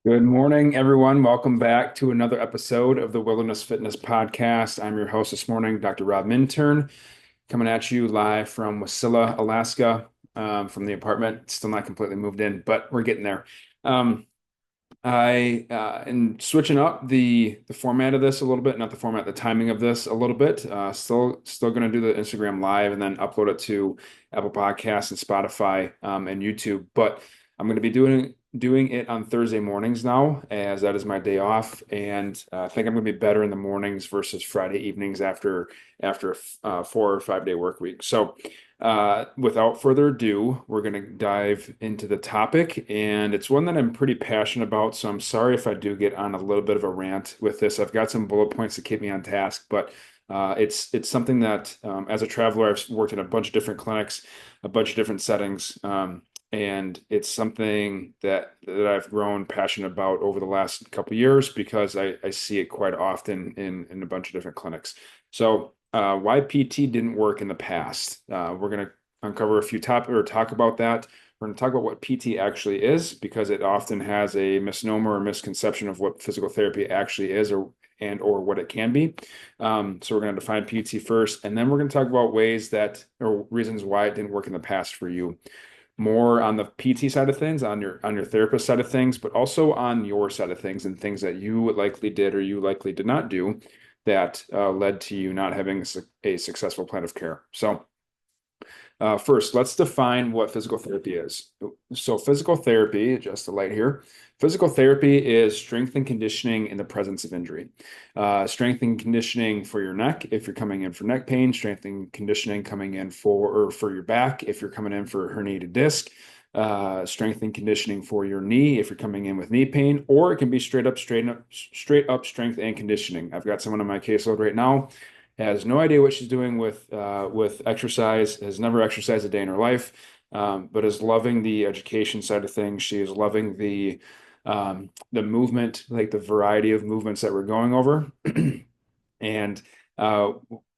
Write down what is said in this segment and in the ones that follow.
Good morning, everyone. Welcome back to another episode of the Wilderness Fitness Podcast. I'm your host this morning, Dr. Rob Minturn, coming at you live from Wasilla, Alaska, from the apartment. Still not completely moved in, but we're getting there. Um, I am switching up the format of this a little bit, not the format, the timing of this a little bit. Still going to do the Instagram live and then upload it to Apple Podcasts and Spotify and YouTube. But I'm going to be doing it on Thursday mornings now, as that is my day off, and I think I'm going to be better in the mornings versus Friday evenings after a 4 or 5 day work week. So. Without further ado, we're going to dive into the topic, and it's one that I'm pretty passionate about. So I'm sorry if I do get on a little bit of a rant with this. I've got some bullet points to keep me on task, but it's something that, as a traveler, I've worked in a bunch of different clinics, a bunch of different settings, and it's something that I've grown passionate about over the last couple of years because I see it quite often in a bunch of different clinics. So why PT didn't work in the past. We're going to uncover a few topics or talk about that. We're going to talk about what PT actually is because it often has a misnomer or misconception of what physical therapy actually is or what it can be. So we're going to define PT first, and then we're going to talk about ways that or reasons why it didn't work in the past for you. More on the PT side of things, on your therapist side of things, but also on your side of things and things that you likely did or you likely did not do that led to you not having a successful plan of care. So, first, let's define what physical therapy is. So, physical therapy, adjust the light here. Physical therapy is strength and conditioning in the presence of injury. Strength and conditioning for your neck if you're coming in for neck pain, strength and conditioning coming in for your back if you're coming in for herniated disc, strength and conditioning for your knee if you're coming in with knee pain, or it can be straight up strength and conditioning. I've got someone on my caseload right now, has no idea what she's doing with exercise, has never exercised a day in her life, but is loving the education side of things. She is loving the movement, like the variety of movements that we're going over. And uh,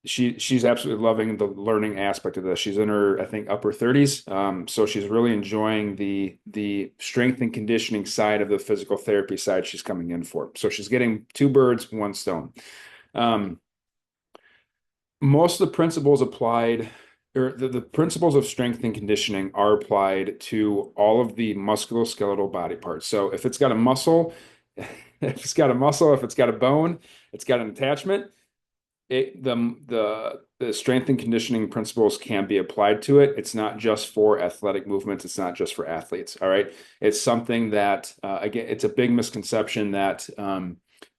she's absolutely loving the learning aspect of this. She's in her, I think, upper 30s. So she's really enjoying the strength and conditioning side of the physical therapy side she's coming in for. So she's getting two birds, one stone. Um, Most of the principles applied, or the principles of strength and conditioning are applied to all of the musculoskeletal body parts. So if it's got a muscle, if it's got a muscle, if it's got a bone, it's got an attachment, the strength and conditioning principles can be applied to it. It's not just for athletic movements. It's not just for athletes. All right. It's something that, again, it's a big misconception that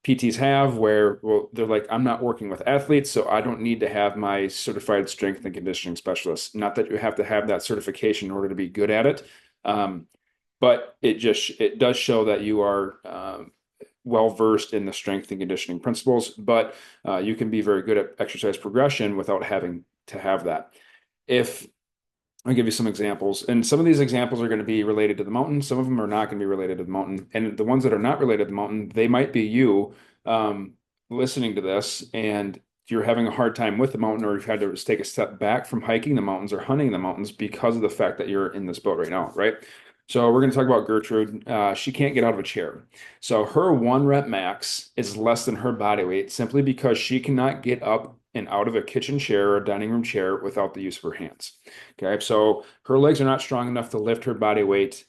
PTs have where, well, they're like, I'm not working with athletes, so I don't need to have my certified strength and conditioning specialist. Not that you have to have that certification in order to be good at it. Um, but it does show that you are well versed in the strength and conditioning principles, but you can be very good at exercise progression without having to have that. If I'll give you some examples, and some of these examples are going to be related to the mountain. Some of them are not going to be related to the mountain, and the ones that are not related to the mountain, they might be you um, listening to this, and you're having a hard time with the mountain, or you've had to take a step back from hiking the mountains or hunting the mountains because of the fact that you're in this boat right now, right? So we're going to talk about Gertrude. She can't get out of a chair. So her one rep max is less than her body weight simply because she cannot get up and out of a kitchen chair or a dining room chair without the use of her hands. Okay, so her legs are not strong enough to lift her body weight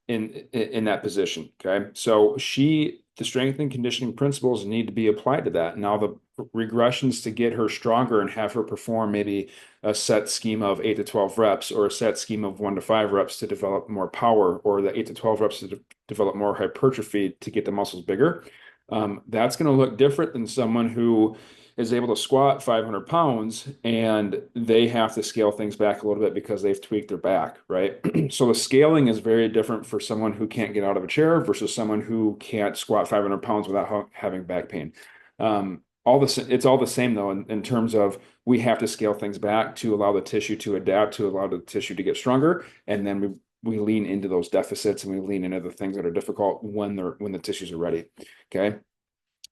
in that position. Okay, so the strength and conditioning principles need to be applied to that. Now the regressions to get her stronger and have her perform maybe a set scheme of 8 to 12 reps or a set scheme of 1 to 5 reps to develop more power, or the 8 to 12 reps to develop more hypertrophy to get the muscles bigger. That's going to look different than someone who is able to squat 500 pounds and they have to scale things back a little bit because they've tweaked their back, right? So the scaling is very different for someone who can't get out of a chair versus someone who can't squat 500 pounds without having back pain. It's all the same though, in terms of we have to scale things back to allow the tissue to adapt, to allow the tissue to get stronger, and then we lean into those deficits and we lean into the things that are difficult when the tissues are ready. Okay.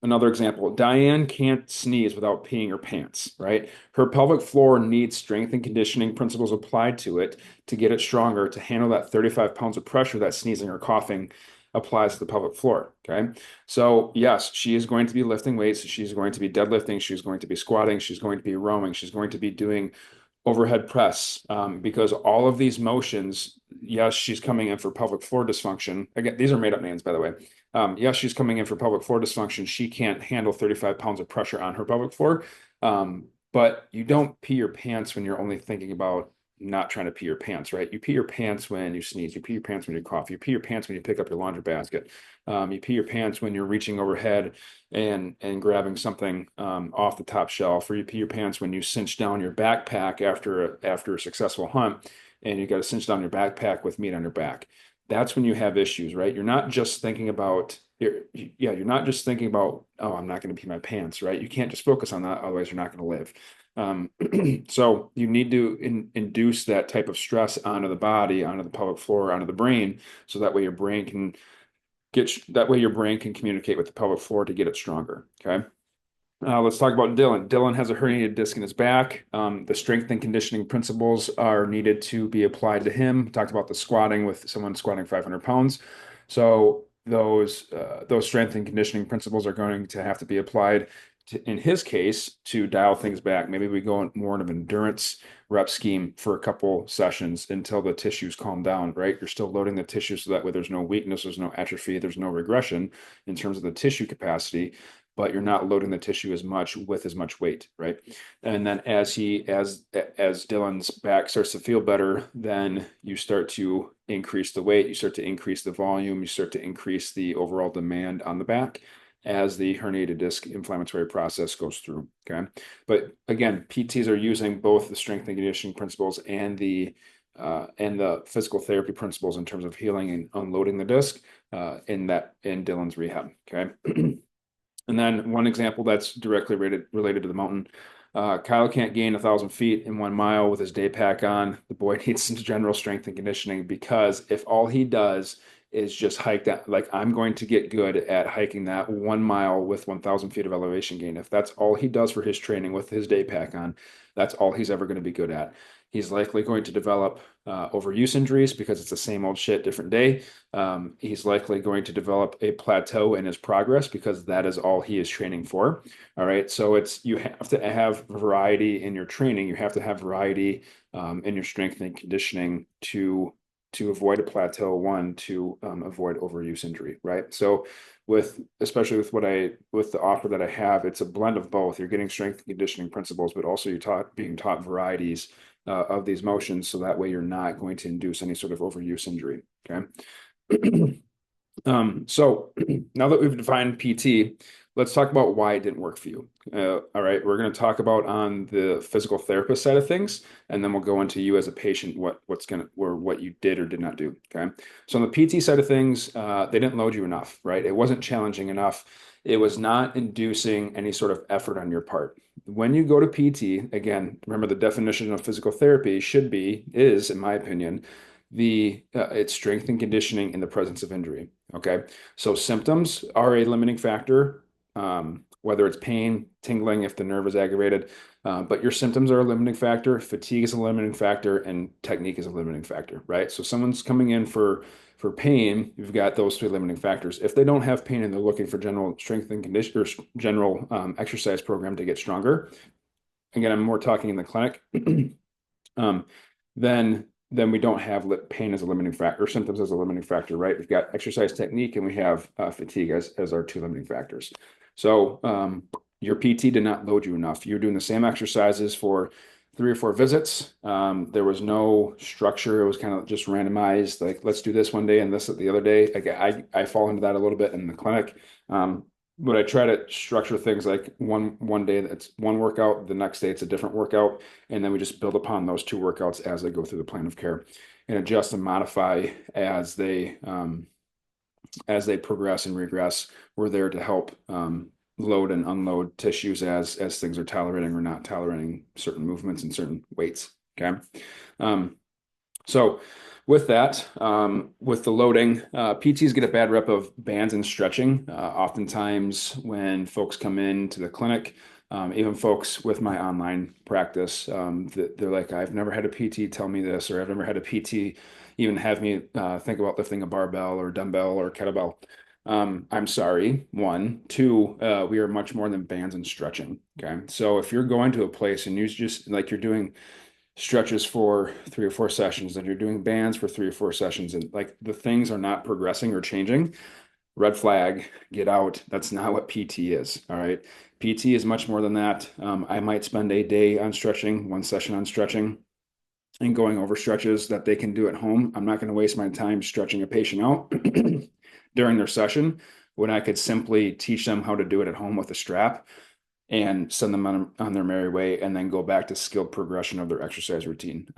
Another example, Diane can't sneeze without peeing her pants, right? Her pelvic floor needs strength and conditioning principles applied to it to get it stronger, to handle that 35 pounds of pressure that sneezing or coughing applies to the pelvic floor. Okay. So yes, she is going to be lifting weights. She's going to be deadlifting. She's going to be squatting. She's going to be rowing. She's going to be doing overhead press, because all of these motions, yes, she's coming in for pelvic floor dysfunction. Again, these are made up names, by the way. Yes, she's coming in for pelvic floor dysfunction. She can't handle 35 pounds of pressure on her pelvic floor. But you don't pee your pants when you're only thinking about not trying to pee your pants, right? You pee your pants when you sneeze. You pee your pants when you cough. You pee your pants when you pick up your laundry basket. You pee your pants when you're reaching overhead and grabbing something off the top shelf, or you pee your pants when you cinch down your backpack after a successful hunt, and you got to cinch down your backpack with meat on your back. That's when you have issues, right? You're not just thinking about you're not just thinking about, oh, I'm not going to pee my pants, right? You can't just focus on that, otherwise you're not going to live. So you need to induce that type of stress onto the body, onto the pelvic floor, onto the brain, so that way your brain can communicate with the pelvic floor to get it stronger. Okay. Let's talk about Dylan. Dylan has a herniated disc in his back. The strength and conditioning principles are needed to be applied to him. We talked about the squatting with someone squatting 500 pounds. So those strength and conditioning principles are going to have to be applied in his case, to dial things back. Maybe we go more of an endurance rep scheme for a couple sessions until the tissues calm down, right? You're still loading the tissue so that way there's no weakness, there's no atrophy, there's no regression in terms of the tissue capacity, but you're not loading the tissue as much with as much weight, right? And then as Dylan's back starts to feel better, then you start to increase the weight, you start to increase the volume, you start to increase the overall demand on the back as the herniated disc inflammatory process goes through. Okay. But again, PTs are using both the strength and conditioning principles and the physical therapy principles in terms of healing and unloading the disc in Dylan's rehab. Okay. And then one example that's directly related to the mountain. Kyle can't gain 1,000 feet in 1 mile with his day pack on. The boy needs some general strength and conditioning, because if all he does is just hike that, like, I'm going to get good at hiking that 1 mile with 1,000 feet of elevation gain. If that's all he does for his training with his day pack on, that's all he's ever going to be good at. He's likely going to develop overuse injuries because it's the same old shit, different day. He's likely going to develop a plateau in his progress because that is all he is training for. All right. So you have to have variety in your training. You have to have variety in your strength and conditioning to avoid a plateau, to avoid overuse injury, right? So especially with the offer that I have, it's a blend of both. You're getting strength and conditioning principles, but also being taught varieties of these motions, so that way you're not going to induce any sort of overuse injury. Okay. So now that we've defined PT, let's talk about why it didn't work for you. All right, we're going to talk about on the physical therapist side of things, and then we'll go into you as a patient, what you did or did not do. Okay, so on the PT side of things, they didn't load you enough, right? It wasn't challenging enough. It was not inducing any sort of effort on your part. When you go to PT, again, remember the definition of physical therapy is, in my opinion, it's strength and conditioning in the presence of injury. Okay. So symptoms are a limiting factor, whether it's pain, tingling, if the nerve is aggravated, but your symptoms are a limiting factor, fatigue is a limiting factor, and technique is a limiting factor, right? So someone's coming in for pain, you've got those three limiting factors. If they don't have pain and they're looking for general strength and condition or general exercise program to get stronger, again, I'm more talking in the clinic, then we don't have pain as a limiting factor, or symptoms as a limiting factor, right? We've got exercise technique and we have fatigue as our two limiting factors. So your PT did not load you enough. You're doing the same exercises for 3 or 4 visits. There was no structure. It was kind of just randomized, like, let's do this one day and this the other day. Like, I fall into that a little bit in the clinic. But I try to structure things like one day that's one workout, the next day it's a different workout, and then we just build upon those 2 workouts as they go through the plan of care, and adjust and modify as they progress and regress. We're there to help load and unload tissues as things are tolerating or not tolerating certain movements and certain weights. Okay. So with that, with the loading, PTs get a bad rep of bands and stretching. Oftentimes when folks come into the clinic, even folks with my online practice, they're like, I've never had a PT tell me this, or I've never had a PT even have me think about lifting a barbell or dumbbell or kettlebell. I'm sorry. One, two, we are much more than bands and stretching. Okay. So if you're going to a place and you just like you're doing stretches for 3 or 4 sessions and you're doing bands for 3 or 4 sessions and like the things are not progressing or changing, red flag, get out. That's not what PT is. All right. PT is much more than that. I might spend a day on stretching, 1 session on stretching and going over stretches that they can do at home. I'm not going to waste my time stretching a patient out during their session when I could simply teach them how to do it at home with a strap and send them on their merry way and then go back to skilled progression of their exercise routine.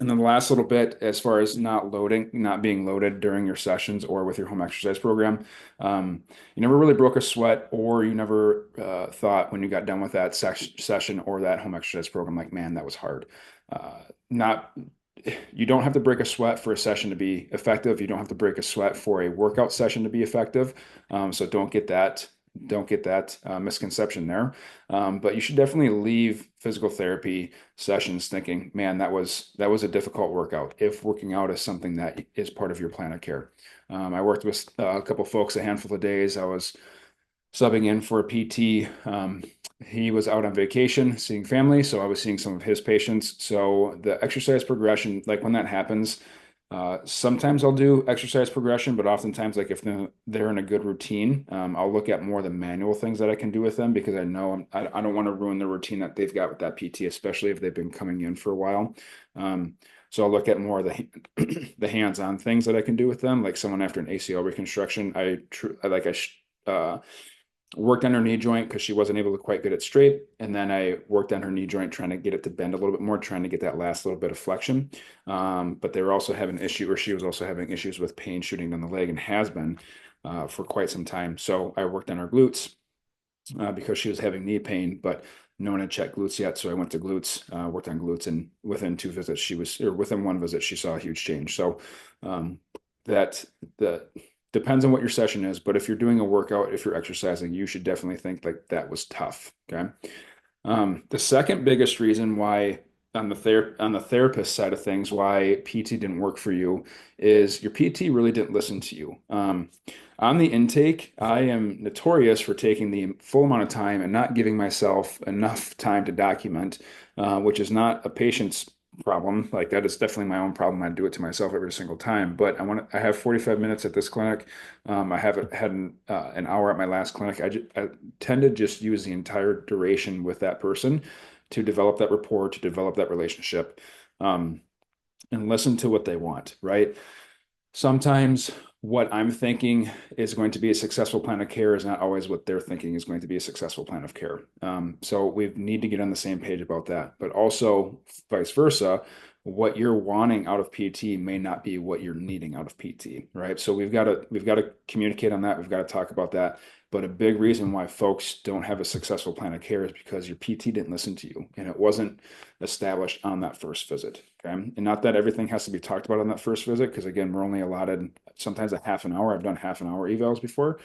And then the last little bit, as far as not being loaded during your sessions or with your home exercise program, you never really broke a sweat, or you never thought when you got done with that session or that home exercise program, like, man, that was hard. Not, you don't have to break a sweat for a session to be effective. You don't have to break a sweat for a workout session to be effective. So don't get that misconception there. But you should definitely leave physical therapy sessions thinking, man, that was a difficult workout. If working out is something that is part of your plan of care. I worked with a couple folks a handful of days. I was subbing in for a PT. He was out on vacation seeing family, so I was seeing some of his patients. So the exercise progression, like when that happens, sometimes I'll do exercise progression, but oftentimes, like if they're in a good routine, I'll look at more of the manual things that I can do with them because I know I don't want to ruin the routine that they've got with that PT, especially if they've been coming in for a while. So I'll look at more of the hands-on things that I can do with them, like someone after an ACL reconstruction. I worked on her knee joint because she wasn't able to quite get it straight. And then I worked on her knee joint, trying to get it to bend a little bit more, trying to get that last little bit of flexion. But they were also having an issue, or she was also having issues with pain shooting down the leg and has been for quite some time. So I worked on her glutes because she was having knee pain, but no one had checked glutes yet. So I went to glutes, worked on glutes, and within 1 visit, she saw a huge change. So that the depends on what your session is, but if you're doing a workout, if you're exercising, you should definitely think like that was tough. Okay. The second biggest reason why on the therapist side of things, why PT didn't work for you is your PT really didn't listen to you. On the intake, I am notorious for taking the full amount of time and not giving myself enough time to document, which is not a patient's problem. Like that is definitely my own problem. I do it to myself every single time. But I have 45 minutes at this clinic. I haven't had an hour at my last clinic. I tend to just use the entire duration with that person to develop that rapport, to develop that relationship, and listen to what they want, right? Sometimes what I'm thinking is going to be a successful plan of care is not always what they're thinking is going to be a successful plan of care. So we need to get on the same page about that, but also vice versa. What you're wanting out of PT may not be what you're needing out of PT, right? So we've got to communicate on that. We've got to talk about that. But a big reason why folks don't have a successful plan of care is because your PT didn't listen to you and it wasn't established on that first visit. Okay. And not that everything has to be talked about on that first visit, because again, we're only allotted sometimes a half an hour. I've done half an hour evals before.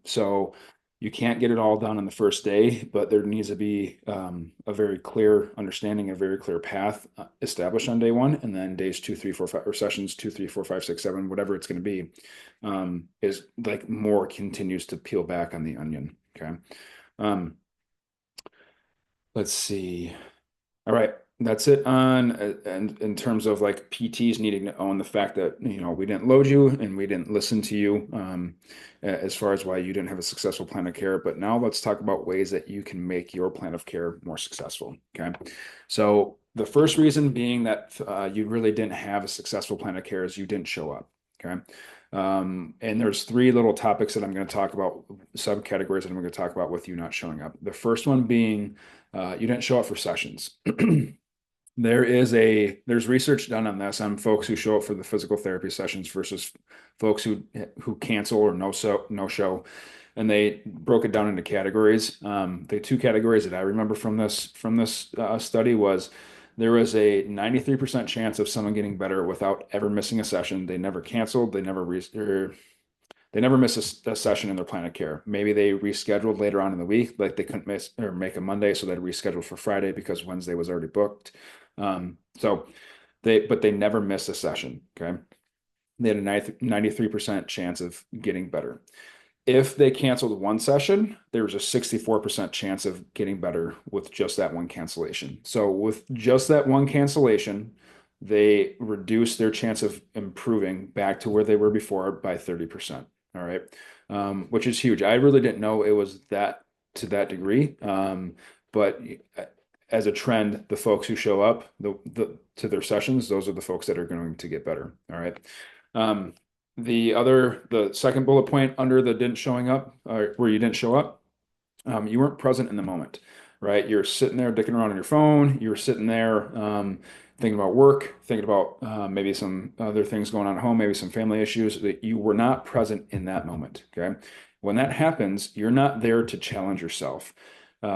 So you can't get it all done on the first day, but there needs to be a very clear understanding, a very clear path established on day one, and then days 2, 3, 4, 5, or sessions 2, 3, 4, 5, 6, 7, whatever it's going to be, is like more continues to peel back on the onion. Okay. Let's see. All right. That's it on and in terms of like PTs needing to own the fact that we didn't load you and we didn't listen to you as far as why you didn't have a successful plan of care. But now let's talk about ways that you can make your plan of care more successful. Okay. So the first reason being that you really didn't have a successful plan of care is you didn't show up. Okay. And there's 3 little topics that I'm going to talk about, subcategories that I'm going to talk about with you not showing up. The first one being you didn't show up for sessions. There's research done on this on folks who show up for the physical therapy sessions versus folks who cancel or no show, and they broke it down into categories. The 2 categories that I remember from this study was there was a 93% chance of someone getting better without ever missing a session. They never canceled. They never miss a session in their plan of care. Maybe they rescheduled later on in the week, like they couldn't miss or make a Monday, so they'd reschedule for Friday because Wednesday was already booked. So but they never missed a session. Okay. They had a 93% chance of getting better. If they canceled one session, there was a 64% chance of getting better with just that one cancellation. So with just that one cancellation, they reduced their chance of improving back to where they were before by 30%. All right. Which is huge. I really didn't know it was that to that degree. But as a trend, the folks who show up to their sessions, those are the folks that are going to get better. All right. Um, the second bullet point under the didn't showing up, or where you didn't show up, you weren't present in the moment, right? You're sitting there dicking around on your phone. You were sitting there thinking about work, thinking about maybe some other things going on at home, maybe some family issues that you were not present in that moment. Okay. When that happens, you're not there to challenge yourself.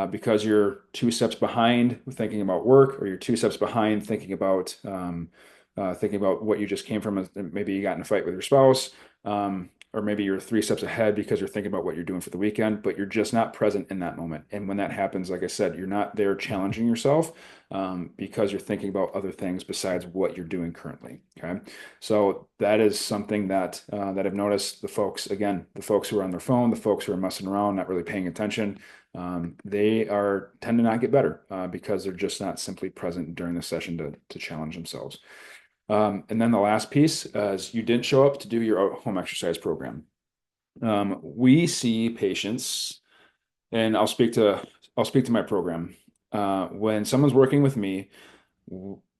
Because you're two steps behind thinking about work, or you're two steps behind thinking about what you just came from. Maybe you got in a fight with your spouse, or maybe you're three steps ahead because you're thinking about what you're doing for the weekend, but you're just not present in that moment. And when that happens, like I said, you're not there challenging yourself because you're thinking about other things besides what you're doing currently. Okay. So that is something that I've noticed. The folks who are on their phone, the folks who are messing around, not really paying attention, they tend to not get better because they're just not simply present during the session to challenge themselves. And then the last piece is you didn't show up to do your home exercise program. We see patients, and I'll speak to my program. When someone's working with me,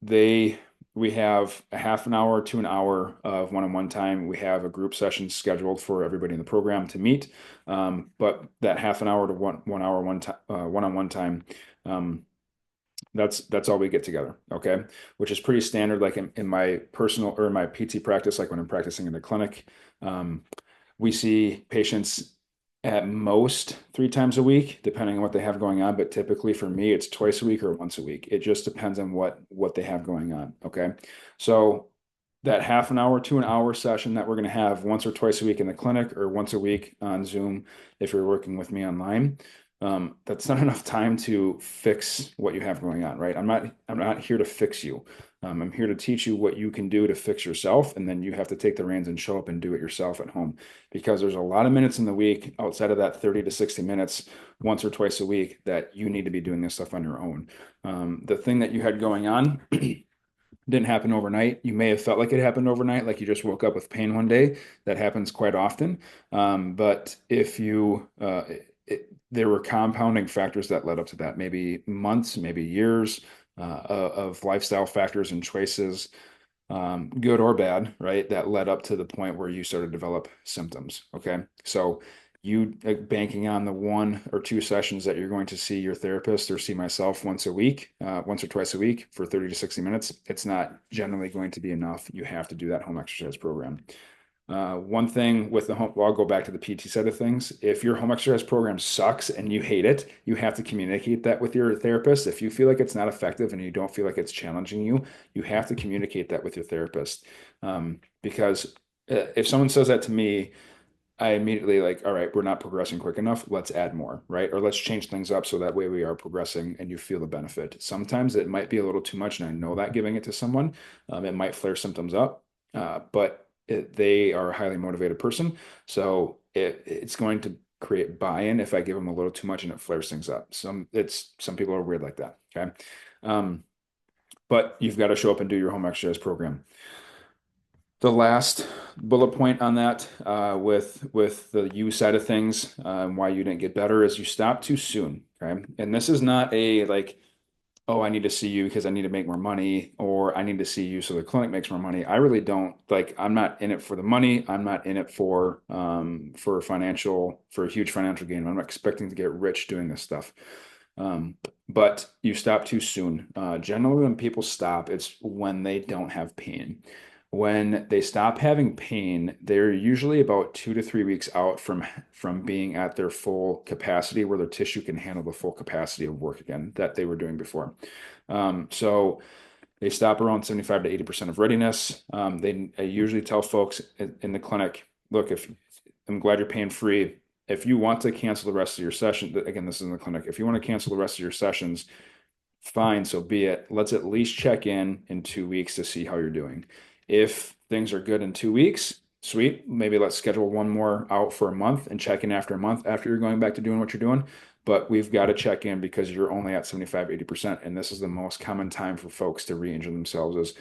they we have a half an hour to an hour of one-on-one time. We have a group session scheduled for everybody in the program to meet. But that half an hour to one hour one-on-one time, that's all we get together. Okay. Which is pretty standard, like in my personal or in my PT practice, like when I'm practicing in the clinic. We see patients at most 3 times a week, depending on what they have going on. But typically for me, it's twice a week or once a week. It just depends on what they have going on. Okay. So that half an hour to an hour session that we're going to have once or twice a week in the clinic, or once a week on Zoom if you're working with me online, that's not enough time to fix what you have going on, right? I'm not here to fix you. I'm here to teach you what you can do to fix yourself, and then you have to take the reins and show up and do it yourself at home, because there's a lot of minutes in the week outside of that 30 to 60 minutes once or twice a week that you need to be doing this stuff on your own. The thing that you had going on didn't happen overnight. You may have felt like it happened overnight, like you just woke up with pain one day. That happens quite often. But if you, there were compounding factors that led up to that, maybe months, maybe years of lifestyle factors and choices, good or bad, right? That led up to the point where you started to develop symptoms. Okay. So you banking on the 1 or 2 sessions that you're going to see your therapist or see myself once a week, once or twice a week for 30 to 60 minutes, it's not generally going to be enough. You have to do that home exercise program. One thing with the home, well, I'll go back to the PT side of things. If your home exercise program sucks and you hate it, you have to communicate that with your therapist. If you feel like it's not effective and you don't feel like it's challenging you, you have to communicate that with your therapist. Because if someone says that to me, I immediately like, all right, we're not progressing quick enough. Let's add more, right? Or let's change things up so that way we are progressing and you feel the benefit. Sometimes it might be a little too much, and I know that giving it to someone, it might flare symptoms up, but they are a highly motivated person. So it's going to create buy-in if I give them a little too much and it flares things up. Some people are weird like that. Okay. But you've got to show up and do your home exercise program. The last bullet point on that, with the you side of things, why you didn't get better, is you stopped too soon. Okay. And this is not a like, oh, I need to see you because I need to make more money, or I need to see you so the clinic makes more money. I really don't like, I'm not in it for the money. I'm not in it for a huge financial gain. I'm not expecting to get rich doing this stuff. But you stop too soon. Generally, when people stop, it's when they don't have pain. When they stop having pain, they're usually about 2 to 3 weeks out from being at their full capacity, where their tissue can handle the full capacity of work again that they were doing before. So they stop around 75 to 80% of readiness. I usually tell folks in the clinic, look, if I'm glad you're pain free. If you want to cancel the rest of your session, again, this is in the clinic. If you want to cancel the rest of your sessions, fine, so be it. Let's at least check in 2 weeks to see how you're doing. If things are good in 2 weeks, sweet. Maybe let's schedule one more out for a month and check in after a month after you're going back to doing what you're doing. But we've got to check in because you're only at 75, 80%. And this is the most common time for folks to re-injure themselves is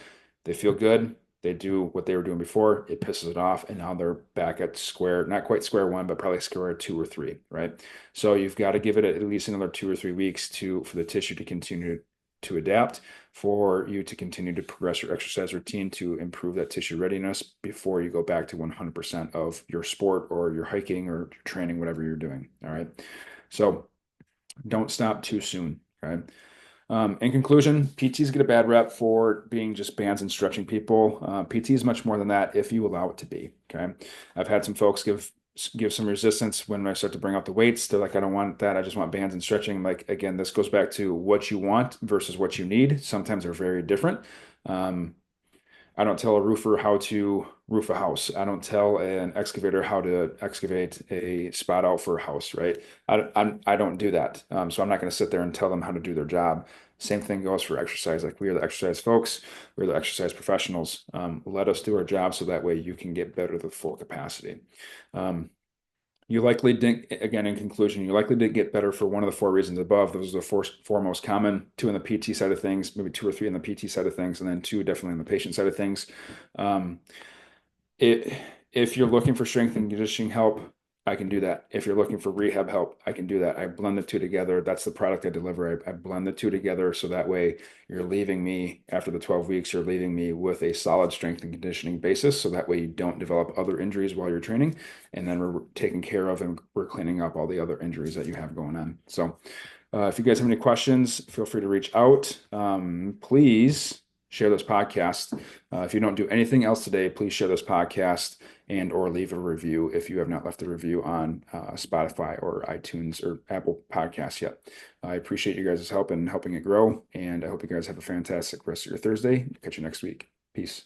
they feel good. They do what they were doing before. It pisses it off. And now they're back at square, not quite square one, but probably square two or three, right? So you've got to give it at least another 2 or 3 weeks for the tissue to continue to adapt, for you to continue to progress your exercise routine to improve that tissue readiness before you go back to 100% of your sport or your hiking or your training, whatever you're doing. All right. So don't stop too soon. Okay. In conclusion, PTs get a bad rep for being just bands and stretching people. PT is much more than that if you allow it to be. Okay. I've had some folks give some resistance when I start to bring out the weights. They're like, I don't want that. I just want bands and stretching. Like, again, this goes back to what you want versus what you need. Sometimes they're very different. Um, I don't tell a roofer how to roof a house. I don't tell an excavator how to excavate a spot out for a house, right? I don't do that. So I'm not going to sit there and tell them how to do their job. Same thing goes for exercise. Like we are the exercise folks, we're the exercise professionals. Let us do our job so that way you can get better to full capacity. Um, you likely didn't, again, in conclusion, you likely didn't get better for one of the four reasons above. Those are the four most common, two in the PT side of things, maybe two or three in the PT side of things, and then two definitely in the patient side of things. Um, it, if you're looking for strength and conditioning help, I can do that. If you're looking for rehab help, I can do that. I blend the two together. That's the product I deliver. I blend the two together so that way you're leaving me after the 12 weeks, you're leaving me with a solid strength and conditioning basis. So that way you don't develop other injuries while you're training. And then we're taking care of and we're cleaning up all the other injuries that you have going on. So if you guys have any questions, feel free to reach out. Please share this podcast. If you don't do anything else today, please share this podcast and or leave a review if you have not left a review on Spotify or iTunes or Apple Podcasts yet. I appreciate you guys' help in helping it grow, and I hope you guys have a fantastic rest of your Thursday. Catch you next week. Peace.